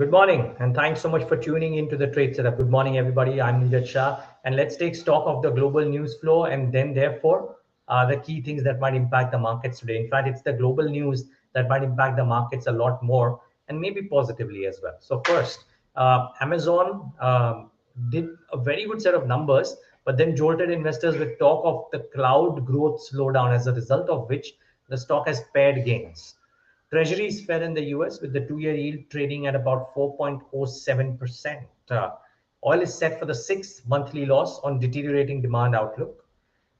Good morning, and thanks so much for tuning into the Trade Setup. Good morning, everybody. I'm Neeraj Shah, and let's take stock of the global news flow and then, therefore, the key things that might impact the markets today. In fact, it's the global news that might impact the markets a lot more, and maybe positively as well. So, first, Amazon did a very good set of numbers, but then jolted investors with talk of the cloud growth slowdown, as a result of which the stock has pared gains. Treasuries fell in the US with the two-year yield trading at about 4.07%. Oil is set for the sixth monthly loss on deteriorating demand outlook.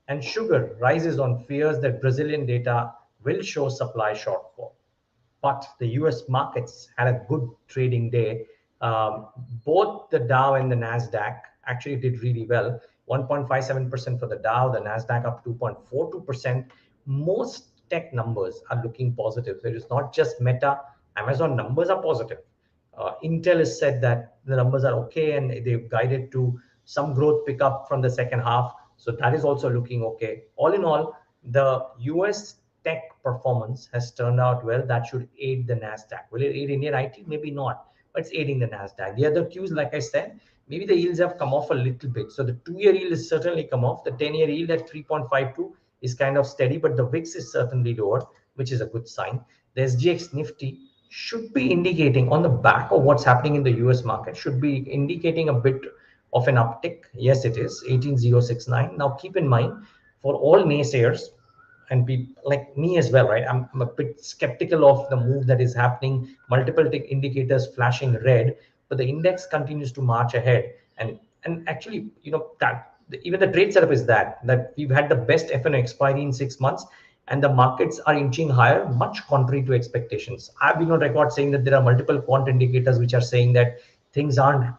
And sugar rises on fears that Brazilian data will show supply shortfall. But the US markets had a good trading day. Both the Dow and the NASDAQ actually did really well. 1.57% for the Dow, the NASDAQ up 2.42%. Most tech numbers are looking positive. So it is not just Meta. Amazon numbers are positive. Intel has said that the numbers are okay and they've guided to some growth pickup from the second half. So that is also looking okay. All in all, the US tech performance has turned out well. That should aid the NASDAQ. Will it aid Indian IT? Maybe not, but it's aiding the NASDAQ. The other cues, like I said, maybe the yields have come off a little bit. So the two-year yield has certainly come off. The 10-year yield at 3.52 is kind of steady, but the VIX is certainly lower, which is a good sign. The SGX Nifty should be indicating, on the back of what's happening in the US market, should be indicating a bit of an uptick. Yes, it is 18069. Now keep in mind, for all naysayers and people like me as well, right, I'm a bit skeptical of the move that is happening, multiple indicators flashing red, but the index continues to march ahead. And actually, that even the trade setup is that we've had the best F&O expiry in 6 months, and the markets are inching higher, much contrary to expectations. I've been on record saying that there are multiple quant indicators which are saying that things aren't,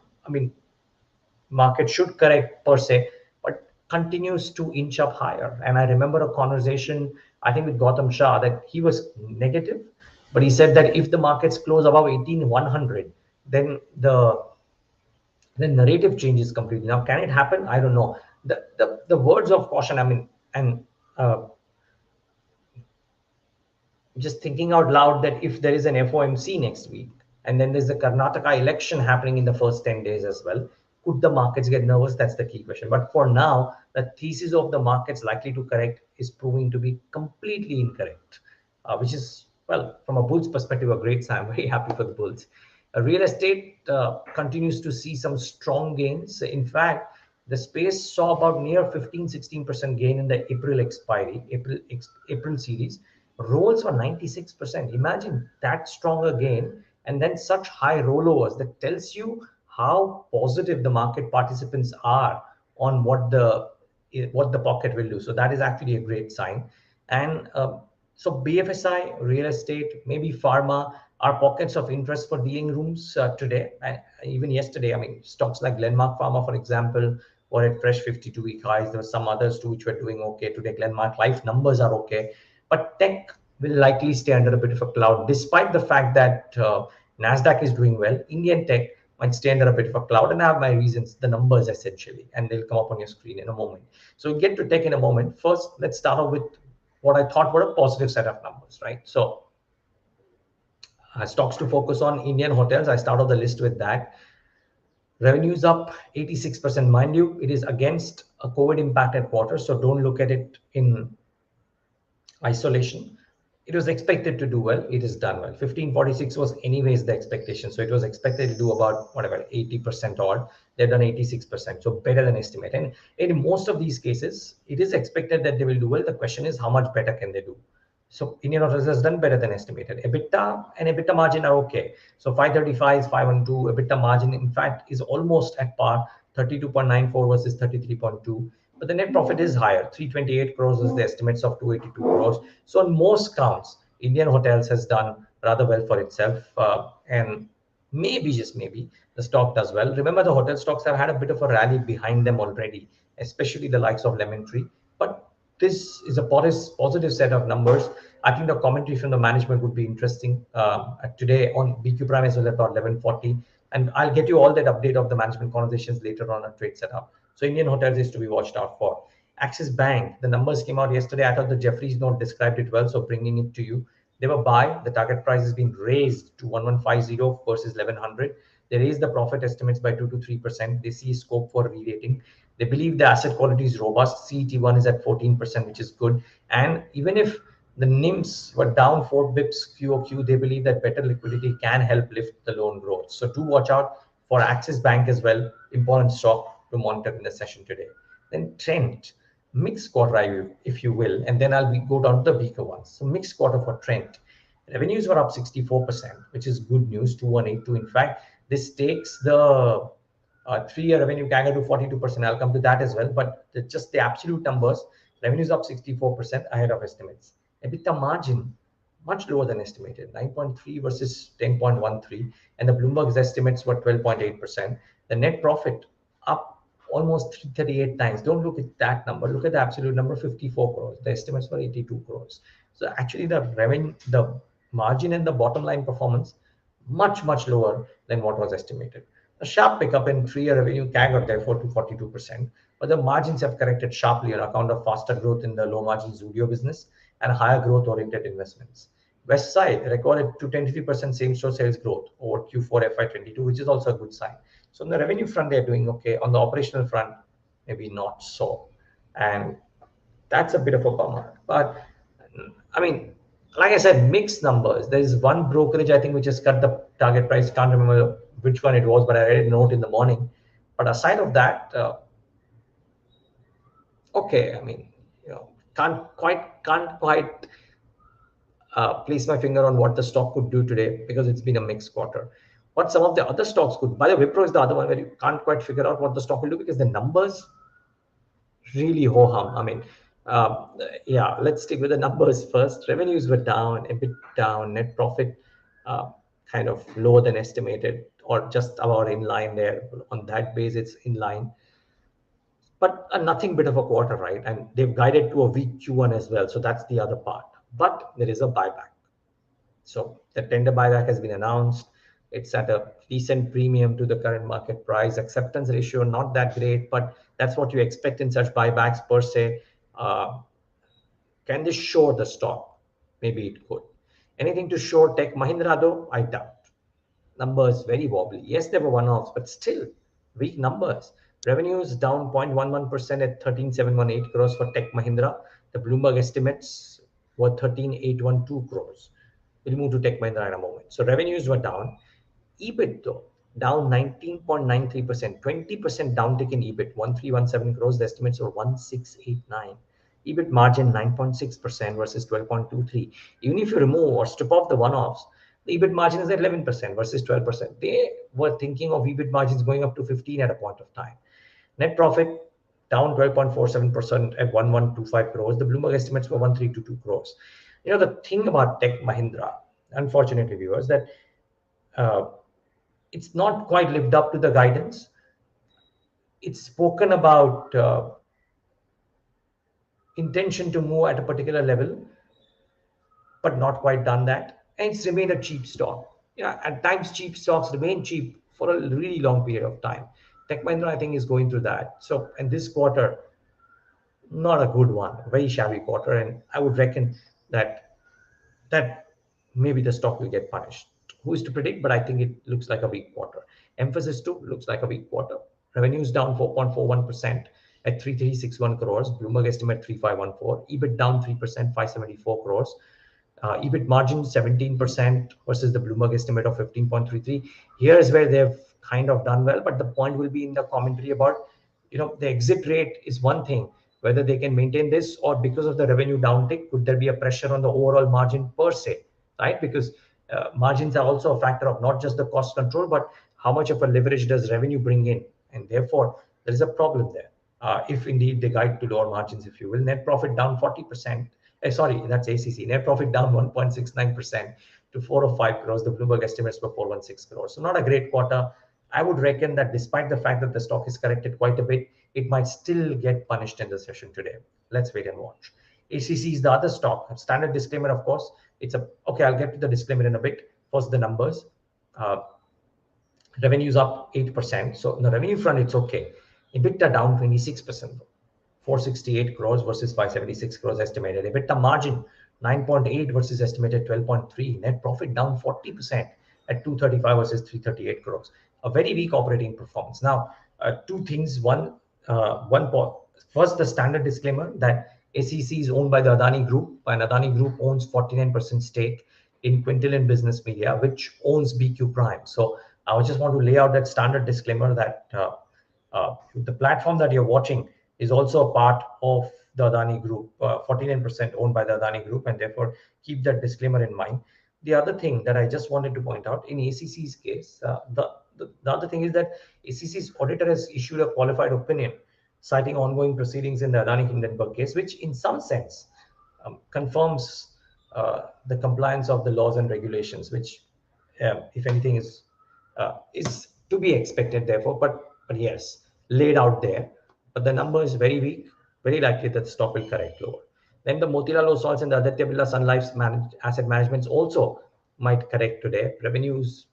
market should correct per se, but continues to inch up higher. And I remember a conversation, I think with Gautam Shah, that he was negative, but he said that if the markets close above 18,100, then the narrative changes completely. Now, can it happen? I don't know. The words of caution, and just thinking out loud, that if there is an FOMC next week, and then there's the Karnataka election happening in the first 10 days as well, could the markets get nervous? That's the key question. But for now, the thesis of the markets likely to correct is proving to be completely incorrect, which is, well, from a bull's perspective, a great sign. I'm very happy for the bulls. Real estate continues to see some strong gains. In fact, the space saw about near 15-16% gain in the April expiry, April series. Rolls were 96%. Imagine that stronger gain and then such high rollovers. That tells you how positive the market participants are on what the pocket will do. So that is actually a great sign. And so BFSI, real estate, maybe pharma are pockets of interest for dealing rooms today. And even yesterday, stocks like Glenmark Pharma, for example, were at fresh 52-week highs. There were some others too which were doing okay today. Glenmark Life numbers are okay. But tech will likely stay under a bit of a cloud, despite the fact that NASDAQ is doing well. Indian tech might stay under a bit of a cloud, and I have my reasons, the numbers essentially, and they'll come up on your screen in a moment. So we'll get to tech in a moment. First, let's start off with what I thought were a positive set of numbers, right? So stocks to focus on: Indian hotels. I start off the list with that. Revenues up 86%. Mind you, it is against a COVID impacted quarter, so don't look at it in isolation. It was expected to do well. It has done well. 1546 was anyways the expectation. So it was expected to do about, whatever, 80% odd. They've done 86%. So better than estimate. And in most of these cases, it is expected that they will do well. The question is, how much better can they do? So Indian Hotels has done better than estimated. EBITDA and EBITDA margin are okay. So 535 is 512. EBITDA margin, in fact, is almost at par, 32.94 versus 33.2. But the net profit is higher. 328 crores is the estimates of 282 crores. So on most counts, Indian Hotels has done rather well for itself. And maybe, just maybe, the stock does well. Remember, the hotel stocks have had a bit of a rally behind them already, especially the likes of Lemon Tree. But this is a positive set of numbers. I think the commentary from the management would be interesting today on BQ Prime as well at about 11:40. And I'll get you all that update of the management conversations later on a trade setup. So Indian Hotels is to be watched out for. Axis Bank, the numbers came out yesterday. I thought the Jeffries note described it well, so bringing it to you. They were buy. The target price has been raised to 1150 versus 1100. They raised the profit estimates by 2 to 3%. They see scope for re-rating. They believe the asset quality is robust. CET1 is at 14%, which is good. And even if the NIMs were down 4 bips QOQ, they believe that better liquidity can help lift the loan growth. So do watch out for Axis Bank as well. Important stock to monitor in the session today. Then Trent, mixed quarter, if you will, and then I'll go down to the weaker ones. So mixed quarter for Trent. Revenues were up 64%, which is good news, 2182. In fact, this takes the 3-year revenue CAGR to 42%. I'll come to that as well. But just the absolute numbers, revenues up 64% ahead of estimates. EBITDA margin, much lower than estimated, 9.3 versus 10.13. And the Bloomberg's estimates were 12.8%. The net profit up almost 338 times. Don't look at that number. Look at the absolute number, 54 crores. The estimates were 82 crores. So actually the revenue, the margin and the bottom line performance, much lower than what was estimated. A sharp pickup in 3-year revenue CAGR, therefore, to 42%. But the margins have corrected sharply on account of faster growth in the low margin Zudio business and higher growth oriented investments. West Side recorded 223% same store sales growth over Q4 FY22, which is also a good sign. So on the revenue front, they're doing okay. On the operational front, maybe not so. And that's a bit of a bummer. But I mean, like I said, mixed numbers. There is one brokerage, I think, which has cut the target price. Can't remember which one it was, but I read a note in the morning. But aside of that, okay. I mean, can't quite place my finger on what the stock could do today because it's been a mixed quarter. What some of the other stocks could. By the way, Wipro is the other one where you can't quite figure out what the stock will do because the numbers really ho-hum. I mean, yeah, let's stick with the numbers first. Revenues were down, a bit down, net profit kind of lower than estimated or just about in line there. On that base, it's in line. But nothing bit of a quarter, right? And they've guided to a weak Q1 as well. So that's the other part. But there is a buyback. So the tender buyback has been announced. It's at a decent premium to the current market price. Acceptance ratio, not that great, but that's what you expect in such buybacks per se. Can this short the stock? Maybe it could. Anything to short Tech Mahindra though? I doubt. Numbers very wobbly. Yes, there were one-offs, but still weak numbers. Revenues down 0.11% at 13,718 crores for Tech Mahindra. The Bloomberg estimates were 13,812 crores. We'll move to Tech Mahindra in a moment. So revenues were down. EBIT though, down 19.93%, 20% downtick in EBIT, 1317 crores. The estimates were 1689. EBIT margin 9.6% versus 12.23. Even if you remove or strip off the one-offs, the EBIT margin is at 11% versus 12%. They were thinking of EBIT margins going up to 15 at a point of time. Net profit down 12.47% at 1125 crores. The Bloomberg estimates were 1322 crores. The thing about Tech Mahindra, unfortunately, viewers, that it's not quite lived up to the guidance. It's spoken about intention to move at a particular level, but not quite done that. And it's remained a cheap stock. At times cheap stocks remain cheap for a really long period of time. Tech Mahindra, I think, is going through that. So, and this quarter, not a good one, very shabby quarter. And I would reckon that maybe the stock will get punished. Who is to predict? But I think it looks like a weak quarter. Emphasis too looks like a weak quarter. Revenues down 4.41% at 3361 crores. Bloomberg estimate 3514. EBIT down 3%, 574 crores. EBIT margin 17% versus the Bloomberg estimate of 15.33. Here is where they've kind of done well, but the point will be in the commentary about, the exit rate is one thing, whether they can maintain this or because of the revenue downtick, could there be a pressure on the overall margin per se, right? Because margins are also a factor of not just the cost control, but how much of a leverage does revenue bring in? And therefore, there is a problem there. If indeed they guide to lower margins, if you will. Net profit down 40%. Sorry, that's ACC. Net profit down 1.69% to 405 crores. The Bloomberg estimates were 416 crores. So not a great quarter. I would reckon that despite the fact that the stock is corrected quite a bit, it might still get punished in the session today. Let's wait and watch. ACC is the other stock. Standard disclaimer, of course. Okay, I'll get to the disclaimer in a bit. First, the numbers. Revenues up 8%. So on the revenue front, it's okay. EBITDA down 26%. 468 crores versus 576 crores estimated. EBITDA margin 9.8 versus estimated 12.3. Net profit down 40% at 235 versus 338 crores. A very weak operating performance. Now, two things. First, the standard disclaimer that ACC is owned by the Adani Group, and Adani Group owns 49% stake in Quintillion Business Media, which owns BQ Prime. So I just want to lay out that standard disclaimer that the platform that you're watching is also a part of the Adani Group, 49% owned by the Adani Group, and therefore keep that disclaimer in mind. The other thing that I just wanted to point out in ACC's case, the other thing is that ACC's auditor has issued a qualified opinion citing ongoing proceedings in the Adani Hindenburg case, which in some sense confirms the compliance of the laws and regulations, which, if anything, is to be expected. Therefore, but yes, laid out there. But the number is very weak. Very likely that the stock will correct lower. Then the Motilal Oswal's and the Aditya Birla Sun Life's asset managements also might correct today. Revenues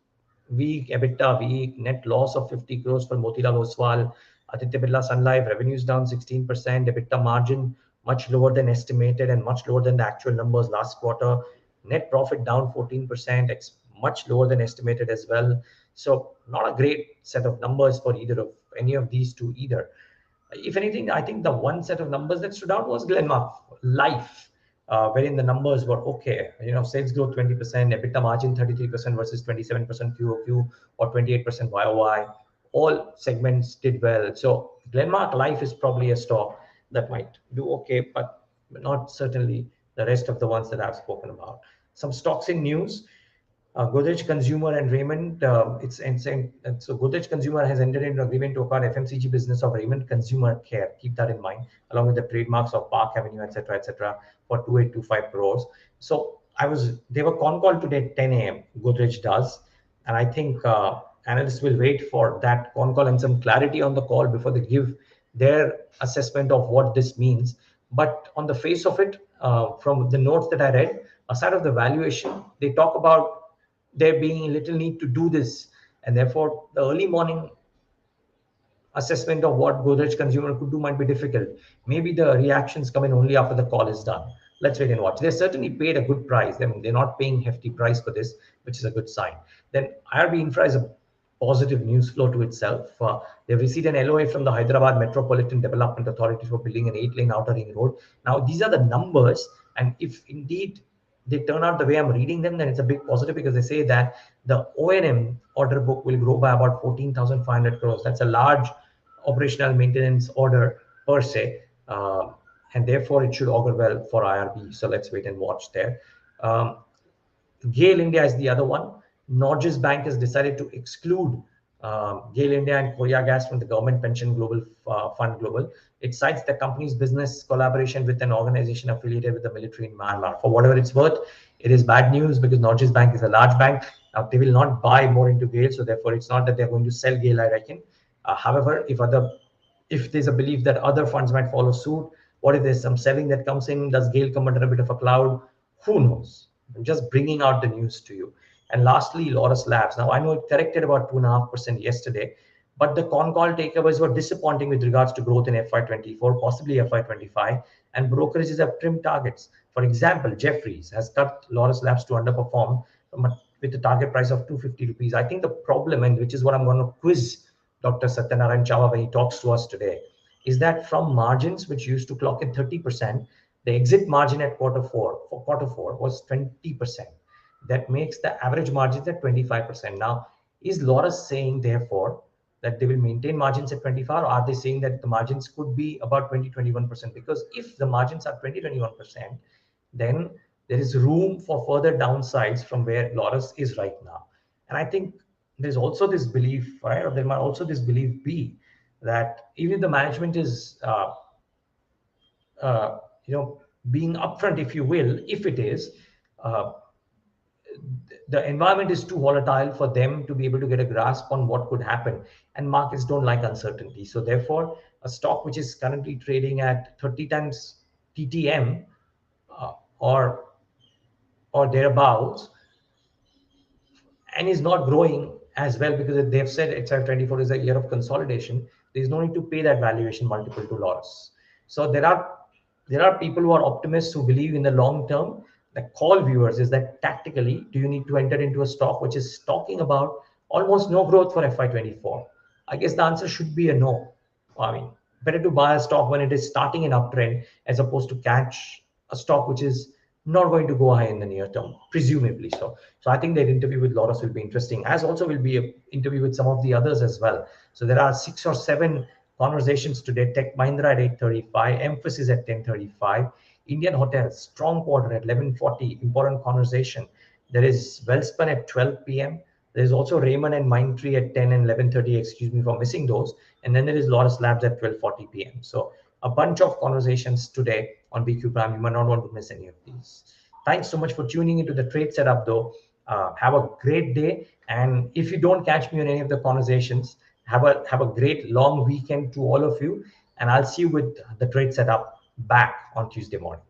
weak, EBITDA weak, net loss of 50 crores for Motilal Oswal. Aditya Birla Sun Life revenues down 16%, EBITDA margin much lower than estimated and much lower than the actual numbers last quarter. Net profit down 14%, much lower than estimated as well. So not a great set of numbers for either of any of these two either. If anything, I think the one set of numbers that stood out was Glenmark Life, wherein the numbers were okay. Sales growth 20%, EBITDA margin 33% versus 27% QOQ or 28% YOY. All segments did well. So Glenmark Life is probably a stock that might do okay, but not certainly the rest of the ones that I've spoken about. Some stocks in news. Godrej Consumer and Raymond, it's insane. So Godrej Consumer has entered into an agreement to acquire FMCG business of Raymond Consumer Care. Keep that in mind, along with the trademarks of Park Avenue, etc., for 2825 crores. So they were con call today at 10 a.m. Godrej does, and I think analysts will wait for that con call and some clarity on the call before they give their assessment of what this means. But on the face of it, from the notes that I read, aside of the valuation, they talk about there being little need to do this, and therefore the early morning assessment of what Godrej Consumer could do might be difficult. Maybe the reactions come in only after the call is done. Let's wait and watch. They certainly paid a good price. They're not paying hefty price for this, which is a good sign. Then IRB Infra is a positive news flow to itself. They've received an LOA from the Hyderabad Metropolitan Development Authority for building an 8-lane outer ring road. Now, these are the numbers, and if indeed they turn out the way I'm reading them, then it's a big positive, because they say that the O&M order book will grow by about 14,500 crores. That's a large operational maintenance order per se, and therefore it should augur well for IRB. So let's wait and watch there. GAIL India is the other one. Norges Bank has decided to exclude GAIL India and Korea Gas from the Government Pension Global Fund Global. It cites the company's business collaboration with an organization affiliated with the military in Myanmar. For whatever it's worth, it is bad news, because Norges Bank is a large bank. They will not buy more into GAIL, so therefore it's not that they're going to sell GAIL, I reckon. However, if there's a belief that other funds might follow suit, what if there's some selling that comes in? Does GAIL come under a bit of a cloud? Who knows? I'm just bringing out the news to you. And lastly, Laurus Labs. Now, I know it corrected about 2.5% yesterday, but the con call takeaways were disappointing with regards to growth in FY24, possibly FY25, and brokerages have trimmed targets. For example, Jefferies has cut Laurus Labs to underperform with a target price of 250 rupees. I think the problem, and which is what I'm going to quiz Dr. Satyanarayan Chava when he talks to us today, is that from margins which used to clock at 30%, the exit margin at quarter four was 20%. That makes the average margins at 25%. Now, is Laurus saying, therefore, that they will maintain margins at 25, or are they saying that the margins could be about 20-21%? Because if the margins are 20-21%, then there is room for further downsides from where Laurus is right now. And I think there's also this belief, right, or there might also this belief be that even if the management is, being upfront, if you will, if it is, the environment is too volatile for them to be able to get a grasp on what could happen, and markets don't like uncertainty. So therefore, a stock which is currently trading at 30 times TTM or thereabouts, and is not growing as well, because they've said XR24 is a year of consolidation, there's no need to pay that valuation multiple to Laurus. So there are people who are optimists who believe in the long term the call viewers is that tactically, do you need to enter into a stock which is talking about almost no growth for FY24? I guess the answer should be a no. I mean, better to buy a stock when it is starting an uptrend as opposed to catch a stock which is not going to go high in the near term, presumably so. So I think that interview with Loris will be interesting, as also will be an interview with some of the others as well. So there are 6 or 7 conversations today. Tech Mahindra at 8:35, Emphasis at 10:35, Indian Hotels, strong quarter at 11:40, important conversation. There is Wellspun at 12 p.m. There's also Raymond and Mindtree at 10 and 11:30, excuse me for missing those. And then there is Loris Labs at 12:40 p.m. So a bunch of conversations today on BQ Prime. You might not want to miss any of these. Thanks so much for tuning into the trade setup, though. Have a great day. And if you don't catch me on any of the conversations, have a great long weekend to all of you. And I'll see you with the trade setup back on Tuesday morning.